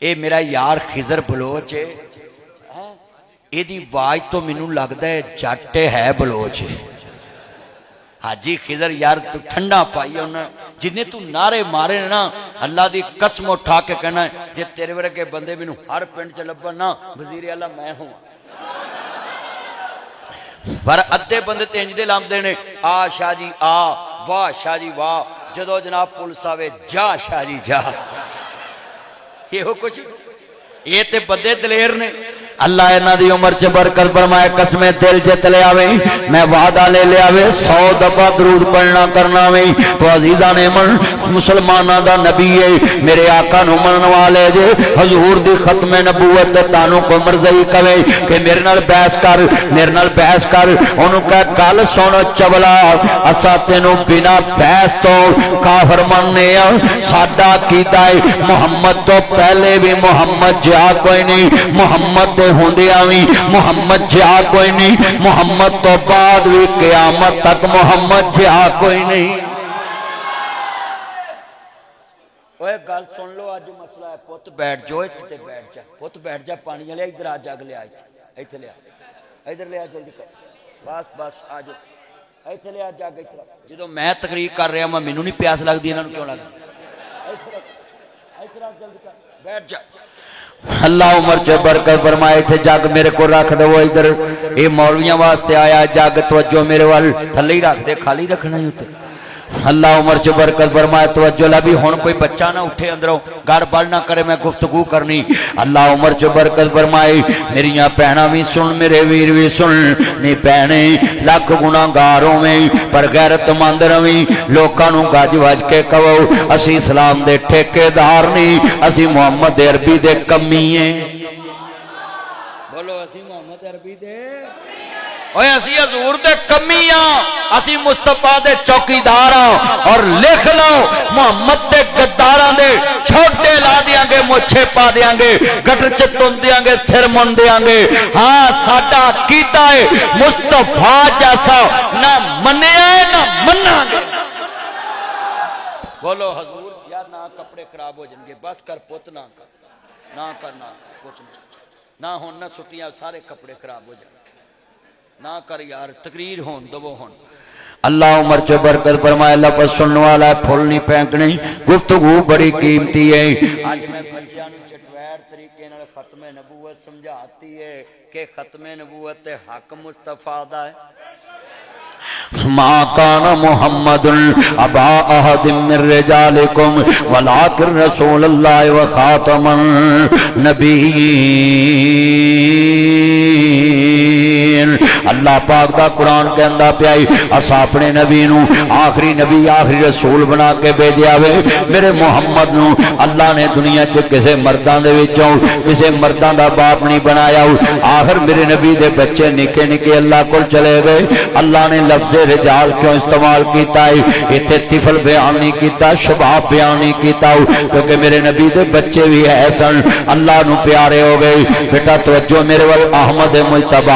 اے میرا یار خضر بلوچ ہے، اے دی آواز تو مینوں لگدا ہے جٹ ہے بلوچ ہے۔ حاجی خضر یار تو ٹھنڈا پائی انہاں جنہیں تو نعرے مارے نا، اللہ دی قسم اٹھا کے کہنا ہے جے تیرے ورگے بندے مینوں ہر پنڈ چ لبن نا وزیر اعلیٰ میں ہوں۔ پر ادھے بندے تے انج دے لاندے نے آ شاہ جی آ، واہ شاہ جی واہ، جدو جناب پولیس آوے جا شاہ جی جا، یہ کچھ یہ تے بندے دلیر نے۔ اللہ انہاں دی عمر چ برکت فرمائے، قسمیں دل جت لے آوے، میں وعدہ لے لے آوے 100 دفعہ درود پڑھنا کرنا وے تو عزیزاں نے من مسلماناں دا نبی ہے، میرے آقا نو منن والے جے حضور دی ختم نبوت تے تانوں کو مرضی کہے کہ میرے نال بحث کر، میرے نال بحث کر، اونوں کہے گل سن چولا، اسا تینوں بنا بحث تو کافر مننے آ، ساڈا عقیدہ ہے محمد تو پہلے بھی محمد جا کوئی نہیں، محمد ہوندیاں وی محمد جا کوئی نہیں، محمد تو بعد بھی قیامت تک محمد جا کوئی نہیں۔ اوے گل سن لو، اج مسئلہ ہے پت بیٹھ جو تے بیٹھ جا، پت بیٹھ جا، پانی لے ادھر آ، جگ لے آ، ایتھے لے آ، ادھر لے آ، جلدی کر، بس بس آ جا، ایتھے لے آ جگ، ادھر جدوں میں تقریر کر رہا ہاں مینوں نہیں پیاس لگدی، انہاں نوں کیوں لگدی؟ ایتھے آ، جلدی کر، بیٹھ جا۔ اللہ عمر چ برکت فرمائے، تھے جگ میرے کو رکھ دو ادھر، اے مولویاں واسطے آیا جگ، توجہ میرے وال تھلے ہی رکھ دے، خالی رکھنا ہی ہوتے۔ اللہ عمر چ برکت فرمائے، توجہ لبی ہن کوئی بچہ نہ اٹھے اندروں گڑبڑ نہ کرے، میں گفتگو کرنی۔ اللہ عمر چ برکت فرمائے، میریاں بہناں بھی سن، میرے ویر بھی سن، نی بہنے لاکھ گناہگار ہوویں پر غیرت مند رہیں، لوکاں نوں گج وج کے کہو اسی اسلام دے ٹھیکیدار نہیں، اسی محمد عربی دے کمی ہیں۔ بولو اسی محمد عربی دے، اوے اسی حضور دے کمی ہاں، اسی مصطفیٰ دے چوکیدار ہاں، اور لکھ لو محمد دے گداراں دے چھوٹے لا دیاں گے، مچھے پا دیاں گے، گٹر چتن دیاں گے، سر من دیاں گے۔ ہاں ساڈا عقیدہ ہے مصطفیٰ جیسا نہ منیا نہ منا گے۔ بولو حضور یار نہ کپڑے خراب ہو جائیں گے، بس کر پت نہ کر، نہ کرنا کچھ نہ ہون، نہ چھٹیاں سارے کپڑے خراب ہو جائیں گے، نہ کر یار، تقریر ہون دو ہون۔ اللہ عمر چ برکت فرمائے، لفظ سننے والا ہے پھول نہیں پھینکنے، گفتگو بڑی قیمتی ہے۔ آج میں بچیاں نوں چٹویر طریقے نال ختم نبوت سمجھاتی ہے کہ ختم نبوت حق مصطفیٰ دا ہے۔ ما کان محمد ابا احد من رجالکم ولکن رسول اللہ و خاتم النبیین۔ اللہ پاک دا قرآن کہندا پیائی اسا اپنے نبی نو آخری نبی آخری رسول بنا کے بھیجیا وے۔ میرے محمد نو اللہ نے دنیا چ کسے مرداں دے وچوں کسے مرداں دا باپ نہیں بنایا، آخر میرے نبی دے بچے نکے نکے اللہ کول چلے گئے۔ اللہ نے لفظ رجال کیوں استعمال کیتا ہے؟ ایتھے طفل بیان نہیں کیتا، شباب بیان نہیں کیتا، کیونکہ میرے نبی دے بچے بھی ایسن اللہ نو پیارے ہو گئے۔ بیٹا توجہ میرے وال، احمد مجتبی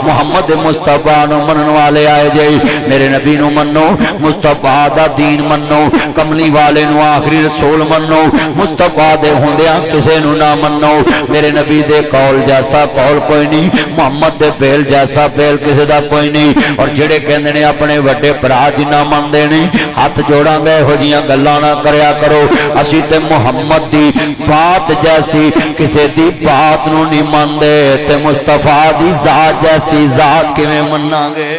محمد مصطفیٰ نو منن والے آئے جے، میرے نبی نو منو، مصطفیٰ دا دین منو، کملی والے نو آخری رسول منو، مصطفیٰ دے ہوندیاں کسے نو نہ منو۔ میرے نبی دے قول جیسا قول کوئی نہیں، محمد دے فعل جیسا فعل کسے دا کوئی نہیں۔ اور جڑے کہندے نے اپنے وڈے بھرا جنہ مندے نے، ہاتھ جوڑاں گے ہو جیاں گلاں نہ کریا کرو۔ اسی تے محمد دی بات جیسی کسے دی بات نو نہیں مندے، تے مصطفیٰ دی ذات جیسی ذات کیویں مناں گے؟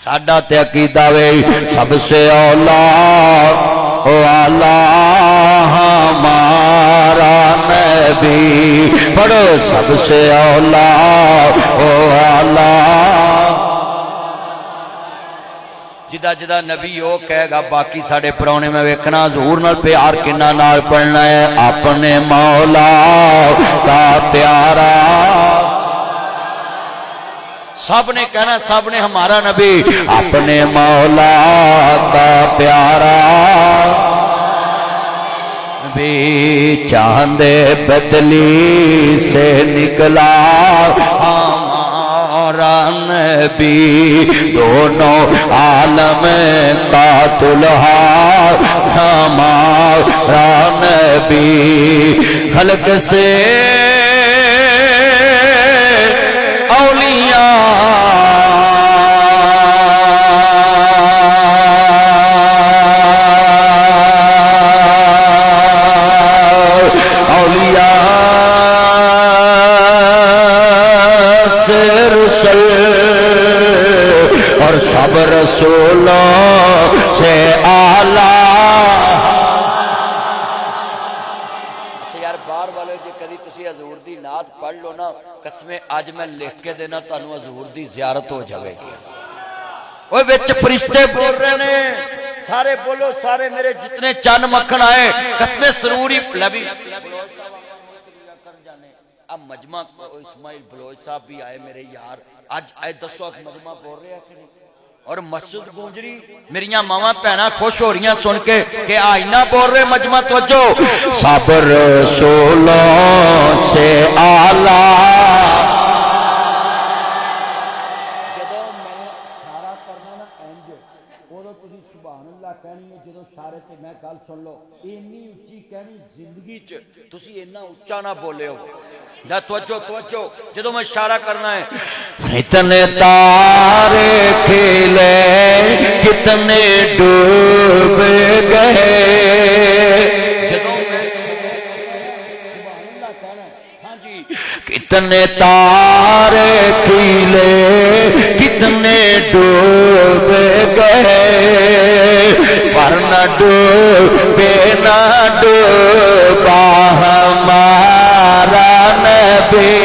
ساڈا تے عقیدہ وے سب سے اولا والا ہمارا نبی، پڑھو سب سے اولا والا۔ جدا جدا نبی وہ کہے گا، باقی ساڑے پرونے میں ویکھنا حضور نال پیار کنا نال پڑھنا ہے، اپنے مولا کا پیارا۔ سب نے کہنا، سب نے ہمارا نبی اپنے مولا کا پیارا نبی، چاند بدلی سے نکلا ہمارا نبی دونوں عالم کا دلہا ہمارا نبی خلق سے اور سب رسولوں سے اعلیٰ. اچھا یار باہر والے جی کدی تسی حضور دی نعت پڑھ لو نا قسمیں اج میں لکھ کے دینا تانوں حضور دی زیارت ہو جاوے گی. اوے وچ فرشتے بول رہے نے سارے بولو سارے میرے جتنے چند مکھن آئے قسمیں سرور ہی لبی اب مجمع اسماعیل بلوچ صاحب بھی آئے میرے یار آج آئے دسو اک مجمع بول رہے ہیں اور مسجد گونج رہی میریاں ماما پہنا خوش ہو رہی ہیں سن کے کہ آئینہ بول رہے مجمع توجہ سب رسولوں سے اعلیٰ. جدو میں اشارہ کرنا نا انج اودوں تسی سبحان اللہ کہنی ہے جدو اشارے تے میں گل سن لو اینی اونچی کہنی زندگی چ تسی اینا اونچا نہ بولے ہو دا توجہ توجہ جدو میں اشارہ کرنا ہے اتنے تارے کھلے کتنے ڈوب گئے جدو میں سبحان اللہ کہنا ہے ہاں جی کتنے تارے کھلے کتنے ڈوب گئے پر نہ ڈوبے نہ ڈوبا ہمارا نبی.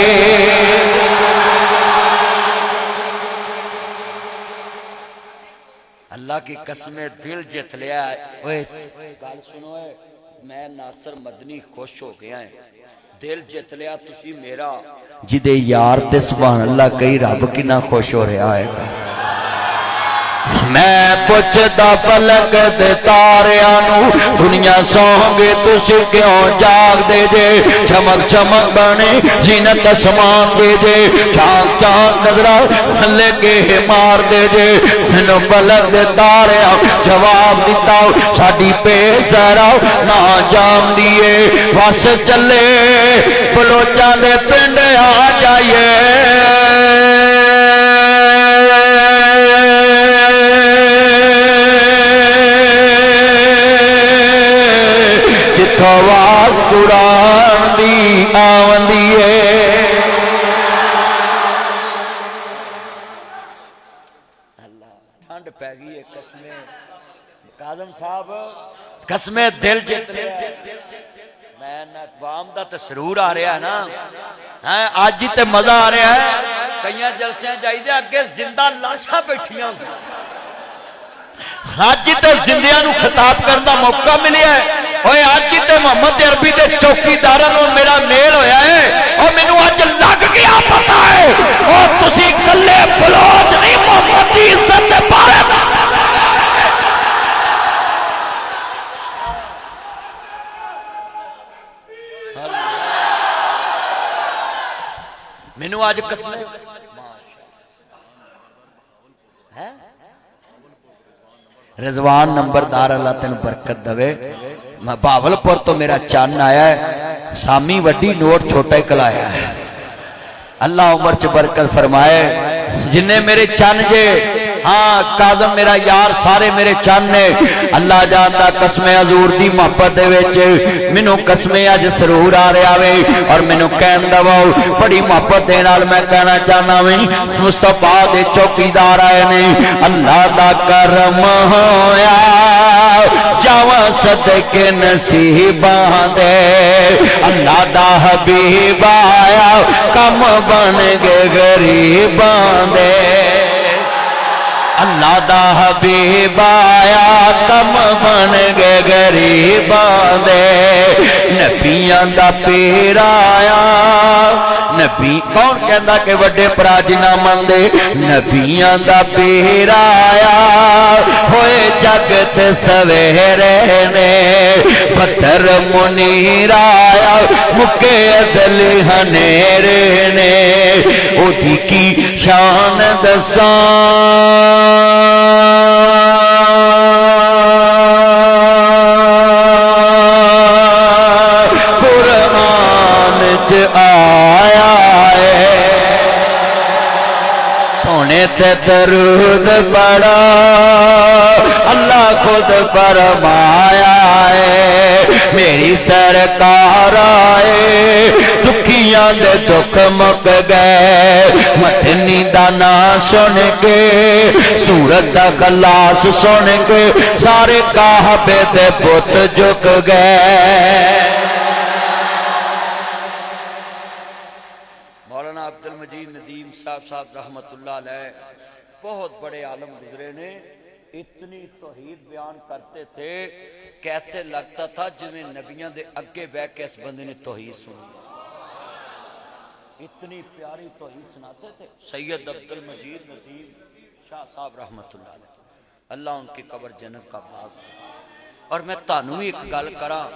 اللہ کی قسمیں دل جت لیا ہے. اوے گل سنو ہے میں ناصر مدنی خوش ہو گیا ہے دل جت لیا تسی میرا جدے یار تے سبحان اللہ کئی رب کنا خوش ہو رہا ہے. میں پوچھدا فلک دے تاریاں نو دنیا سو گے تسی کیوں جاگ دے جے چمک چمک بنے زینت اسمان دے جے چاند چاند نظر لگے مار دے جے مینوں فلک دے تاریاں جواب دیتا ساڈی پہ ذرا نہ جان دیے وس چلے بلوچاں دے پنڈ آ جائیے آواز قرآن دی آوندی ہے. اللہ ٹھنڈ پہ گئی ہے قسمیں کاظم صاحب قسمیں دل جت رہے میں نقوام دا تسرور آ رہا ہے نا آج ہی تے مزہ آ رہا ہے کئیاں جلسیاں جائیے اگے زندہ لاشاں بیٹھیاں آج ہی تے زندیاں نو خطاب کرنے دا موقع ملیا ہے. اوے آج ہی تے محمد عربی دے چوکیداراں نال میرا میل ہویا ہے اور مینوں اج لگ گیا پتہ ہے او تسی کلے بلوچ نہیں محمد دی عزت دے بارے مینوں اج قسم ہے رضوان نمبردار اللہ تین برکت دوے بھاول پور تو میرا چان آیا ہے سامی وڈی نوٹ چھوٹا ہی کلایا ہے اللہ عمر چ برکت فرمائے جنہیں میرے چان جے ہاں کاظم میرا یار سارے میرے چان نے اللہ جانتا قسم حضور دی محبت دے وچ مینوں قسم اج سرور آ رہا وے اور مینوں کہن دواؤ بڑی محبت دے نال میں کہنا چاہنا وے مصطفیٰ دے چوکیدار آئے نے اللہ دا کرم ہویا جاواں صدقے نصیباں دے اللہ دا حبیب آیا کم بن گئے غریباں دے اللہ دا حبیب آیا کم بن گئے غریباں دے نبیاں دا پیر آیا نبی کون کہندا کہ وڈے پرا جنہ مندے نبیاں دا پیر آیا ہوئے جگ تے تے سویرے نے پتھر منیر آیا مکے ازلی ہنیرے نے او دی کی شان دساں قرآن چ آیا ہے سونے تے درود پڑا اللہ خود فرمایا ہے میری سرکار آئے دکھیاں دے دکھ مک گئے مدنی دا نام سن کے سورت دا خلاص سن کے سارے کعبے دے بت جھک گئے مولانا عبد المجید ندیم صاحب رحمت اللہ علیہ بہت بڑے عالم گزرے نے اتنی توحید بیان کرتے تھے کیسے لگتا تھا جنہیں نبیوں دے اگے بیٹھ کے اس بندے نے توحید سنی اتنی پیاری توحید سناتے تھے سید عبد المجید ندیم شاہ صاحب رحمت اللہ علیہ اللہ ان کی قبر جنت کا باغ اور میں تانوں ایک گل کراں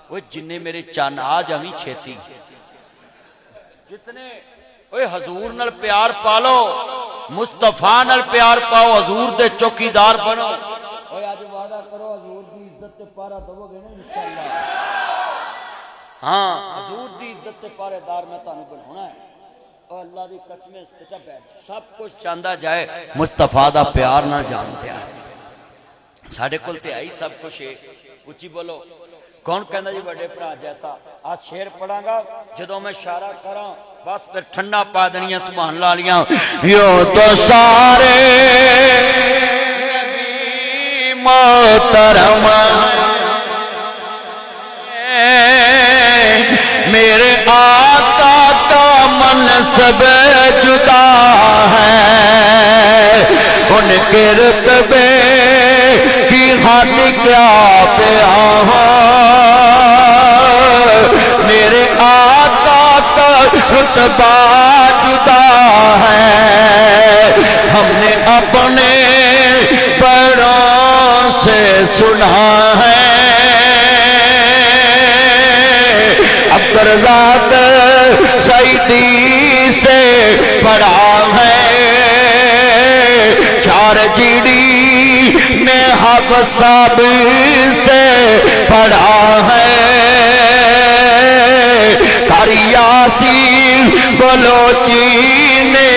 وہ جننے میرے چان آج ہمیں چھیتی جتنے اوے حضور نال پیار پالو مصطفیٰ نال پیار پاؤ حضور دے چوکیدار بنو اوے آج وعدہ کرو حضور دی عزت تے پارا دو گے نا انشاءاللہ ہاں حضور دی عزت تے پارے دار میں تانوں بنانا ہے اور اللہ دی قسم استجا بیٹھ سب کچھ چاہندا جائے مصطفیٰ دا پیار نہ جانتے ہیں ساڈے کول تے آئی سب کچھ ہے اچھی بولو کون کہندا جی بڑے بھرا جیسا آج شعر پڑھاں گا جدوں میں اشارہ کراں بس پھر ٹھنڈا پا دنیا سبحان اللہ علیاں یوں تو سارے نبی محترم میرے آقا کا منصب جدا ہے ان کے رتبے کی حد کیا بیان میرے آقا کا رتبہ جدا ہے ہم نے اپنے بڑوں سے سنا ہے عبدالرزاق سعیدی سے پڑھا ہے چار جیڑی میں حافظ صاحب سے پڑھا ہے قاری یاسین بلوچی نے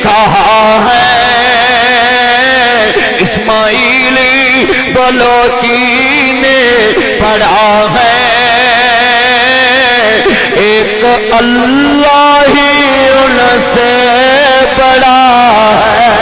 کہا ہے اسماعیلی بلوچی نے پڑھا ہے ایک اللہ ہی ان سے بڑا ہے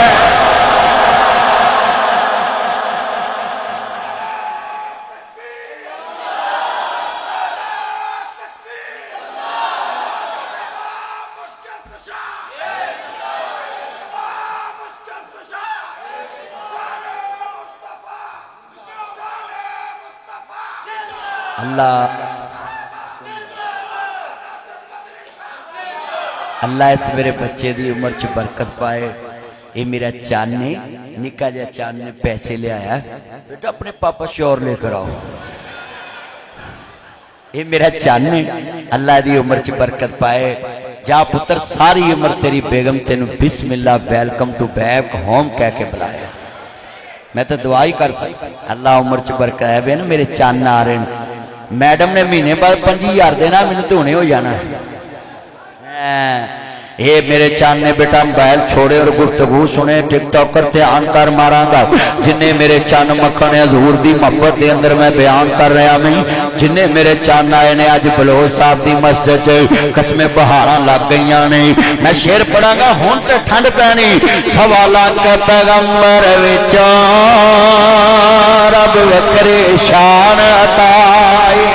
اللہ اس میرے بچے دی عمر چ برکت پائے یہ میرا چان نے نکا جا چان نے پیسے لے آیا بیٹا اپنے پاپا شور لے کر آؤ یہ میرا چان نے اللہ دی عمر چ برکت پائے جا پتر ساری عمر تیری بیگم تینو بسم اللہ ویلکم ٹو بیک ہوم کہہ کے بلایا میں تو دعائی کر سکتا اللہ عمر چ برکت ہے بے نا میرے چان نہ آ رہے میڈم نے مہینے بعد 5000 دینا میں نے تو ہونے ہو جانا ہے اے میرے چاند نے بیٹا موبائل چھوڑے اور گفتگو سنے ٹک ٹاک کرتے آن کر ماراں گا جنہیں میرے چاند مکھن حضور دی محبت دے اندر میں بیان کر رہا میں جنہیں میرے چاند آئے نے آج بلوچ صاحب دی مسجد قسم بہاراں لگ گئیاں نے میں شعر پڑھاں گا ہون تے ٹھنڈ پینی سوالاں کے پیغمبر وچوں رب وکری شان عطائی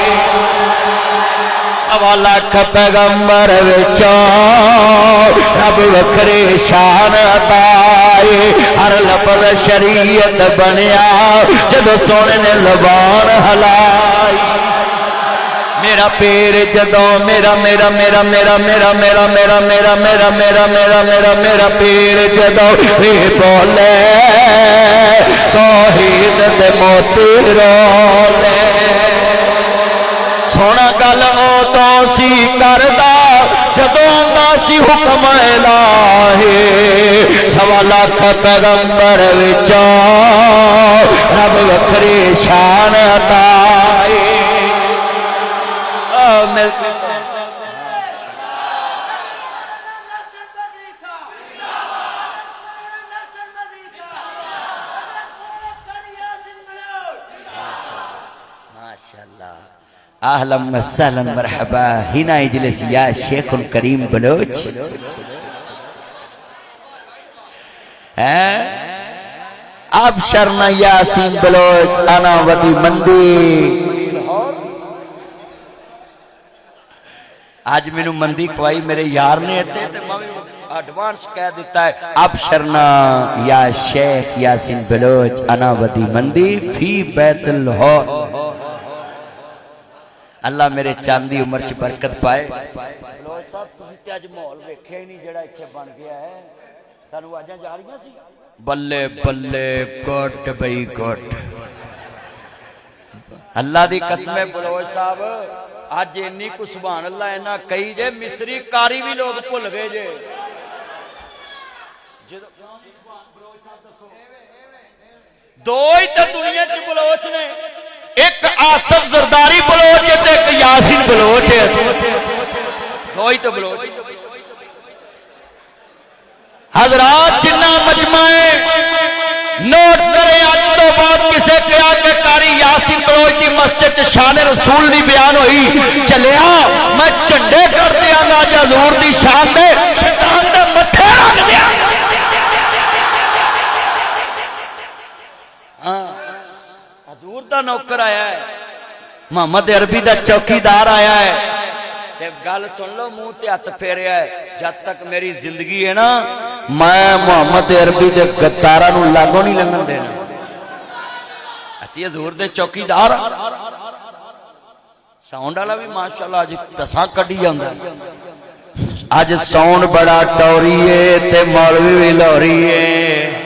سوا لاکھ پیغمبر وچوں رب وکری شان عطائی ہر لفظ شریعت بنیا جدو سونے نے زبان ہلائی میرا پیر جدو میرا میرا میرا میرا میرا میرا میرا میرا میرا میرا میرا میرا میرا پیر جدو بھی بولے توحید دے موتی رولے سونا گل ادوں سی کردا جدوں آندا سی حکم الہی سوا لاکھ پیغمبر وچوں رب وکھری شان عطا اہلا وسہلا مرحبا ہنا اجلس یا شیخ الکریم بلوچ اب شرنا یاسین بلوچ انا ودی مندی آج میں مندی کھوائی میرے یار نے ایڈوانس کہہ دیتا ہے اب شرنا یا شیخ یاسین بلوچ انا ودی مندی فی بیت الہور اللہ میرے چاندی عمر چ برکت پائے لو صاحب تسی تے اج ماحول ویکھیا ہی نہیں جڑا ایتھے بن گیا ہے تانوں آجاں جا رہیاں سی بلے بلے گٹ بئی گٹ اللہ دی قسم بلوچ صاحب اج انی کو سبحان اللہ اینا کئی جے مصری کاری بھی لوگ بھول گئے جے دو ہی تے دنیا چ بلوچ نے ایک آصف زرداری بلوچ ہے ایک یاسین بلوچ ہے دوئی تو بلوچ حضرات جنہ مجمع نوٹ کرے آج تو بعد کسے کیا کہ کاری یاسین بلوچ دی مسجد شان رسول نہیں بیان ہوئی چلیا میں چنڈے کر دیا گا جا حضور دی شان دے شیطان دے متھے رکھ دیا حضور دا نوکر آیا ہے محمد عربی دا چوکیدار آیا ہے تے گل سن لو منہ تے ہاتھ پھیریا ہے جب تک میری زندگی ہے نا میں محمد عربی دے گداراں نوں لاگوں نہیں لنگن دینا اسی حضور دے چوکیدار ساؤنڈ والا بھی ماشاءاللہ اج تساں کڈی جاندا اج ساؤنڈ بڑا ٹوری ہے تے مولوی بھی لوری ہے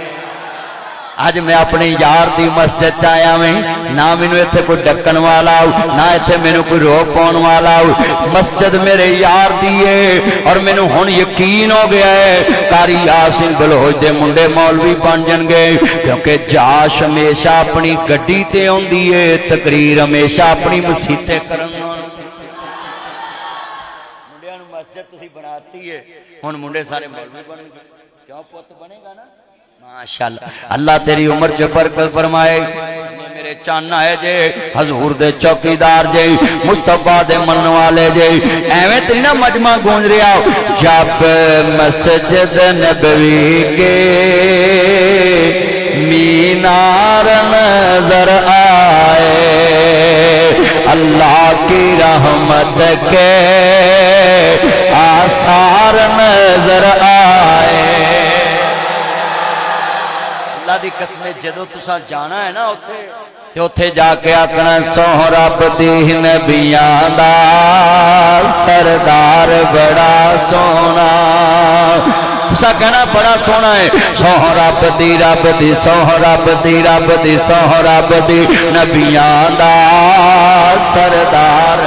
آج میں اپنے یار دی مسجد چایا میں نہ مینوں ایتھے کوئی ڈکن والا نہ ایتھے مینوں کوئی روک پاؤن والا مسجد میرے یار دی ہے اور مینوں ہن یقین ہو گیا ہے قاری یاسین بلوچ دے منڈے مولوی بن جان گے کیونکہ جاش ہمیشہ اپنی گڈی تے اوندی ہے تقریر ہمیشہ اپنی مسیتے کرن منڈیاں نوں مسجد تسی بناتی ہے ہن منڈے سارے مولوی بن گئے کیوں پوت بنے گا نا ماشاءاللہ اللہ تیری عمر جو برکت فرمائے میرے چان آئے جے حضور دے چوکیدار جے مصطفیٰ دے من والے جے ایویں تے نہ مجمع گونج رہا جب مسجد نبوی کے مینار نظر آئے اللہ کی رحمت کے آثار نظر آئے اللہ دی قسم جدو تساں جانا ہے نا تے اوتھے جا کے آکھنا سوہ رب دی نبیاں دا سردار بڑا سونا تساں کہنا بڑا سونا ہے سوہ رب دی سوہ رب دی سوہ رب دی نبیاں دا سردار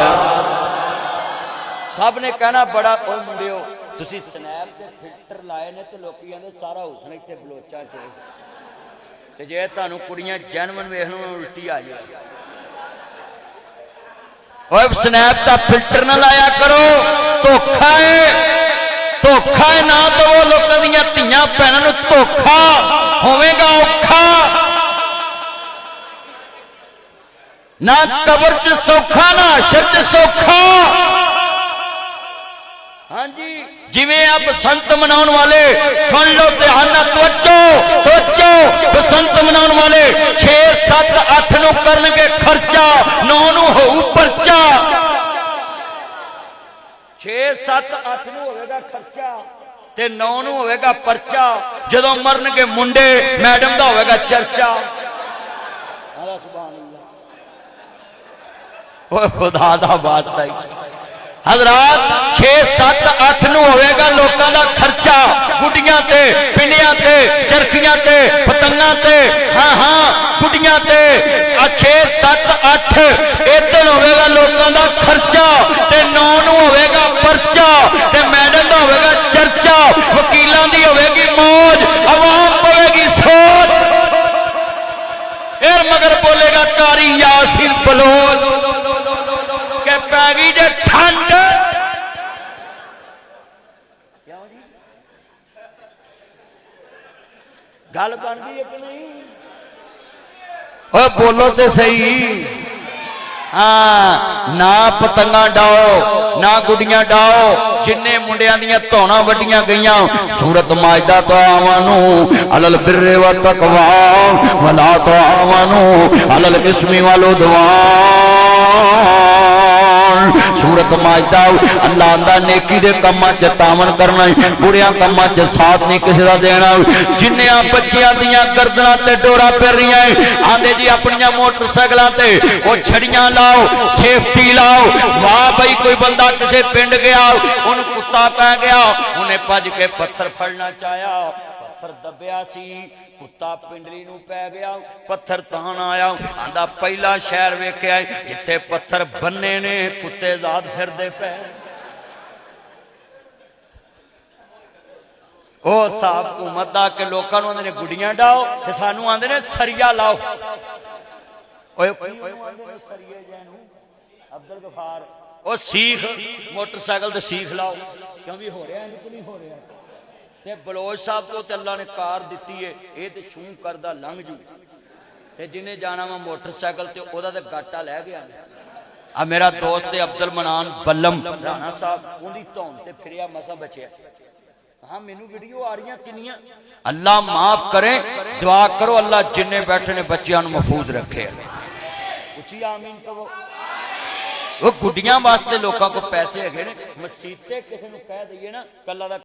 سب نے کہنا بڑا او منڈیو تسی سنیپ تے فلٹر لائے نے تے لوکی آندے سارا حسن ایتھے بلوچاں چ تے جے تانوں کڑیاں جینون ویکھن نوں الٹی آ جائے اوے سنیپ دا فلٹر نہ لایا کرو دھوکھا ہے نہ تو وہ لوکاں دیاں تیاں بہناں نوں دھوکھا ہوے گا اوکھا نہ قبر چ سوکھا نہ حشر چ سوکھا ہاں جی جویں اب بسنت مناؤن والے سن لو دھیان نال توجہ بسنت مناؤن والے 6 7 8 نو کرن گے خرچہ 9 نو ہوؤ پرچہ 6 7 8 نو ہوے گا خرچہ تے 9 نو ہوے گا پرچہ جدوں مرن گے منڈے میڈم دا ہوے گا چرچا سبحان اللہ او خدا دا واسطہ حضرات 6 7 8 نو ہوئے گا لوکاں دا خرچہ گڈیاں تے پنڈیاں تے چرخیاں تے پتنگاں تے ہاں گڈیاں تے دی ہوے گی موج عوام پوے گی سوچ پھر مگر بولے گا کاری یاسین بلوچ کہ پی گئی جے ٹھنڈ گل بن گئی ہے کہ نہیں اوے بولو تے صحیح ہاں نہ پتنگاں ڈاؤ نہ گڈیاں ڈاؤ جننے منڈیاں دیاں تونا وڈیاں گئیاں سورت مائدہ تعاونوا علی البر والتقوی ولا تعاونوا علی الاثم والعدوان سورت مائدہ اللہ آندا نیکی دے کماں چ تعاون کرنا بڑیاں کماں چ ساتھ نہیں کسی دا دینا جنیاں بچیاں دیاں گردناں تے ڈورا پھر رہیاں آندے جی اپنیاں موٹر سائیکلاں تے او چھڑیاں لاؤ سیفٹی لاؤ واہ بھائی کوئی بندہ کسے پنڈ گیا ان کتا پہ گیا انہیں پج کے پتھر پھڑنا چاہیا پتھر دبیا سی کتا پنڈلی نو پہ گیا پتھر تان آیا آندا پہلا شہر ویکھیا جتھے پتھر بننے نے کتے ذات پھر دے پہ او صاحب حکومت دا کہ لوکاں نوں آندے نے گڈیاں ڈاؤ تے سانوں آندے نے سریا لاؤ اوے سریے جانو عبدل غفار او سیخ موٹر سائیکل تے سیخ لاؤ کیوں بھی ہو رہا ہے کہ نہیں ہو رہا تے بلوچ صاحب تو تے اللہ نے کار دتی ہے اے تے چھوں کردا لنگ جو تے جنے جانا وا موٹر سائیکل تے اودا تے گاٹا لے گیا آ میرا دوست عبد المنان بلم رانا صاحب اونی تون تے پھریا مسا بچیا ہاں مینوں ویڈیو آ رہی ہیں کنیاں اللہ معاف کرے دعا کرو اللہ جنے بیٹھے نے بچیاں نوں محفوظ رکھے اچھی آمین کہو وہ گڈیاں واسطے لوکاں کو پیسے ہے مسیت تے کسی نوں کہہ دئیے نا کلا دا